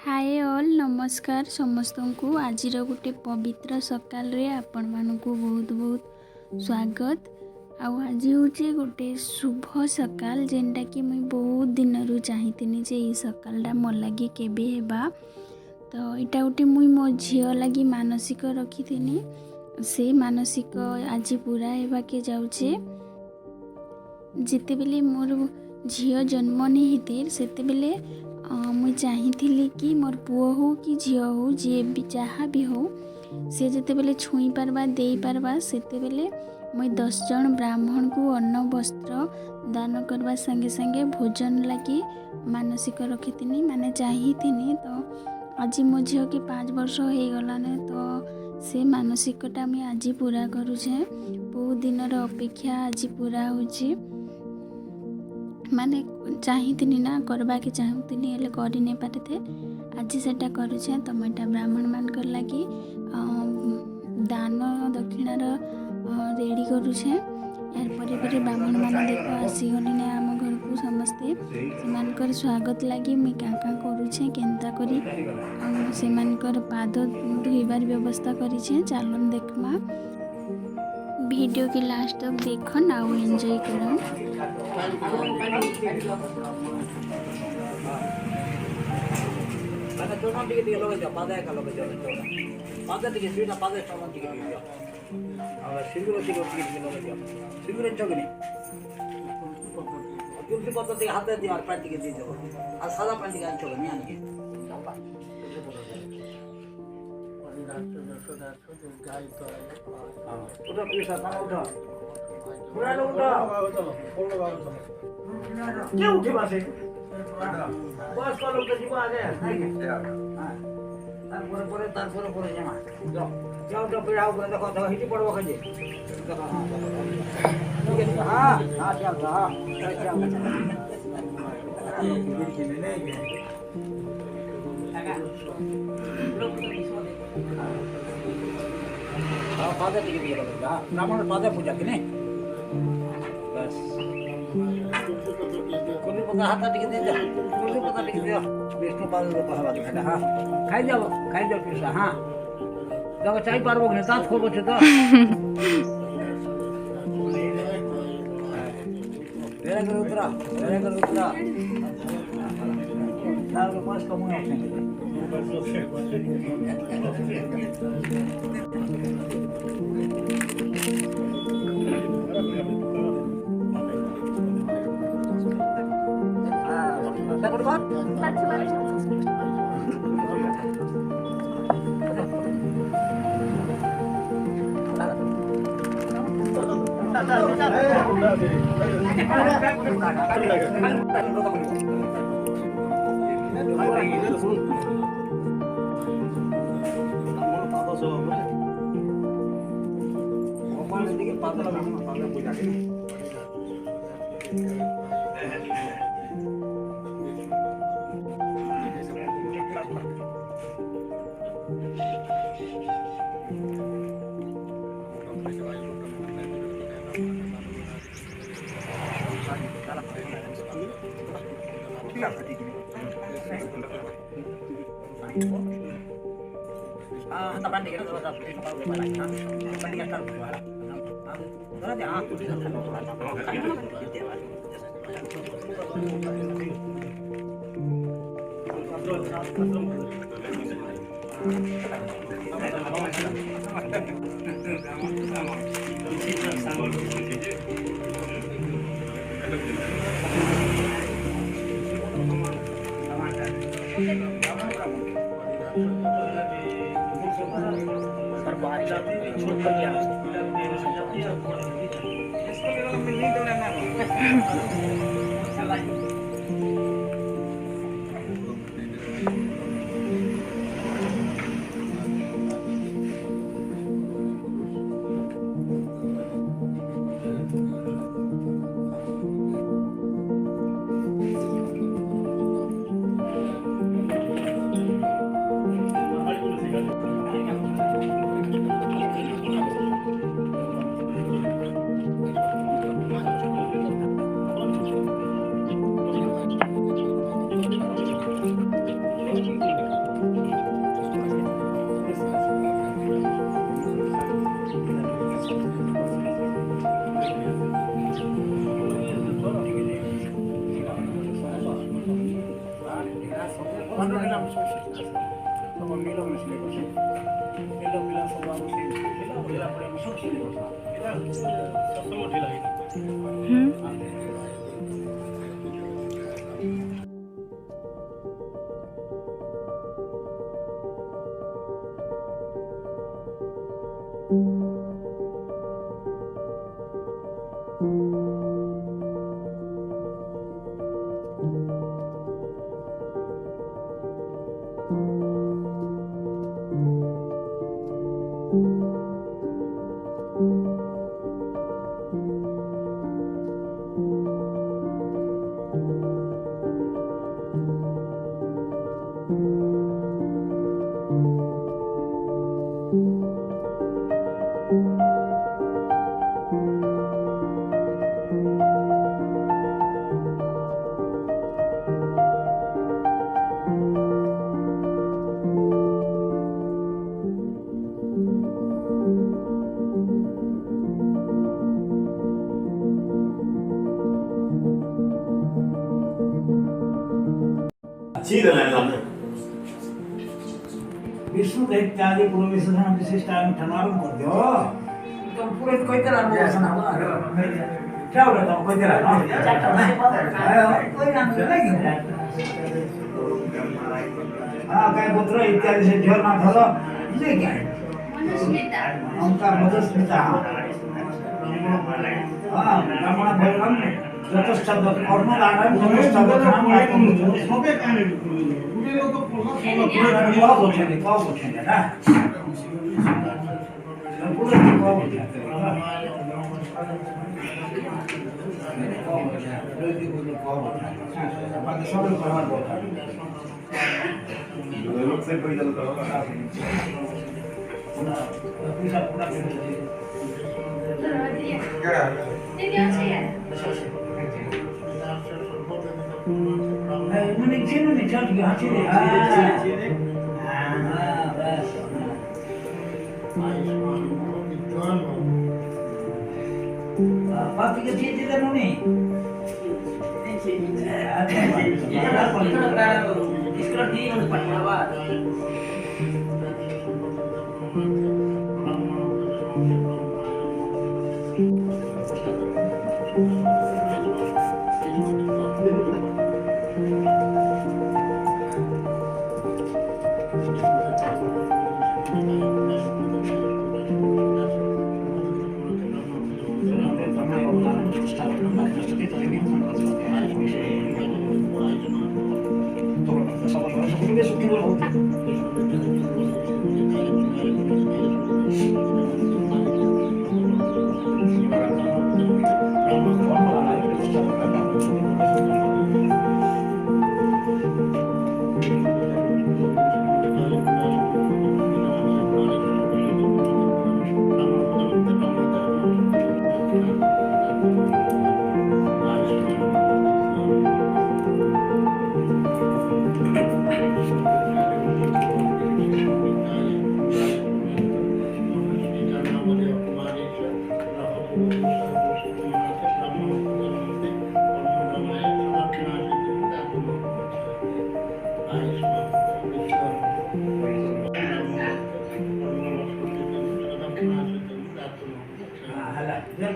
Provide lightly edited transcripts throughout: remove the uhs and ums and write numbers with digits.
Hi all नमस्कार समस्त को आज गोटे पवित्र सकाल रे आपण मानकु बहुत बहुत स्वागत। आज हूँ गोटे शुभ सकाल जेनटा कि मुई बहुत दिन रु चाहिए जे ये सकालटा मोर लगे केबे हेबा। तो यहाँ गोटे मुई मो झील लगी मानसिक रखी से मानसिक आज पूरा हेबा के जाऊे। जिते बेले मोर झील जन्म नहीं होते सेते बेले मुई चाहिए कि मोर पुओ हो कि झील हो जी भी जहाँ भी हो से जिते बेले छुई पारबा दे पारबा सेते बेले मुई 10 जन ब्राह्मण को अन्न वस्त्र दान करवा संगे संगे भोजन लगी मानसिक रखी माने चाहिए। तो आज मो झील के 5 वर्ष हो गलाने तो से मानसिकटा मुई आज पूरा करुचे। बहुत दिन अपेक्षा आज पूरा होची माने चाहिए ना करवा के चाहूनी हेल्ले कर नहीं पारे थे आज सेटा करुचे। तो मुझे ब्राह्मण मान लगी दान दक्षिणार रेडी करुचे। यार पर ब्राह्मण मान देख आसीगले ना आम घर को समस्ते से स्वागत लगी मुई क्या करुचे केन्ता करी से पाद धोइबार व्यवस्था करें। चलन देखमा वीडियो के लास्ट तक देखन आउ एंजॉय करन। तुलसी पत्र हाथ दिया पैंट के दी दो और सादा पैंट के चलो नहीं आने उठो पैसा ना उठो उड़ा लो उठो क्यों उठे बासे बस को लोग तो जीवा आ गए हां तार पूरे जमा जाओ जाओ तो फिर आओ देखो तो हिटी पड़वा खजे देखो हां हां चल हां पादे टिके दिए लगा ब्राह्मण पादे पूजा के नहीं बस कुल पता हाथ टिके दे जा कुल पता टिके दे विष्णु पाद को कहवा के हां खाई जाओ कृष्ण हां देखो चाय पारबो ने दांत खोलबो छ तो मेरा कर उतरा तार को पास कम है teman dikira terus tapi kalau gue balik kan bandingkan kalau gue balik karena dia aku bisa Vishnu दैत्यादि पूर्व विशेषण विशिष्टान ठनारम कर दो तुम पूरे कोई तरह ना वसन क्या हो रहा है कोई तरह कोई नाम नहीं हाँ काय पुत्र इत्यादि से झरना धरो ये क्या है उनका मधुस्मिता हाँ ब्राह्मण भगवान যথেষ্ট কর্ম লাগান যথেষ্ট নাম সবে কানে পুরো লোক কম বলছেন না পুরো কম বলছেন বাকি সবাই করার কথা লোক সে কই গেল তো পুরা পুরা मैंने चीन में चल गया चीन बस बाकी के चीज इधर नहीं इसका ठीक है पटनावा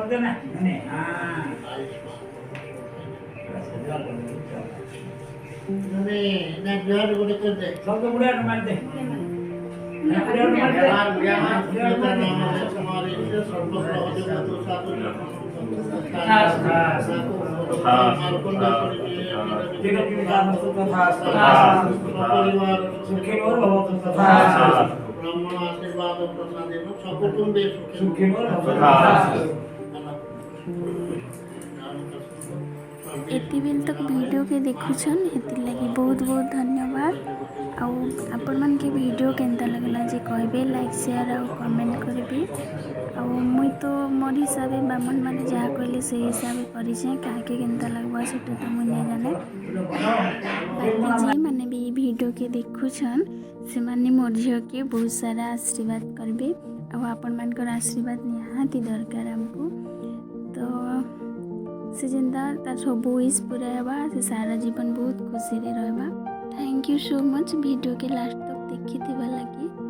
करते ना नहीं हाँ नहीं ना बिहार को कर दे सब तो बुढ़ा मार दे हमारे इसे सर्वस्व होते तो साधु परिवार सुखी और भवतु तथा ब्राह्मण आशीर्वाद प्रसाद सकुटुम्बे सुखी और एतिबेल तक वीडियो के देखुछन हेति लगी बहुत बहुत धन्यवाद आउ आपण मन के वीडियो केनता लगला जे कहबे लाइक शेयर और कमेंट करबे आउ मुई तो मोर हिसाब ब्राह्मण माने जहाँ कहले से हिसाब करी छे काहे केनता लगबा सेटा तो मुई नहीं जाने बाकी जे माने भी वीडियो के देखुछन से माने मोर झियो के बहुत सारा आशीर्वाद करबे आउ आपण मन को आशीर्वाद निहाती दरकार हमको तो से जिंदा तार सब विश पूरा हेबा से सारा जीवन बहुत खुशी रे रहबा thank thank you so much video के लास्ट तक देखी लगी।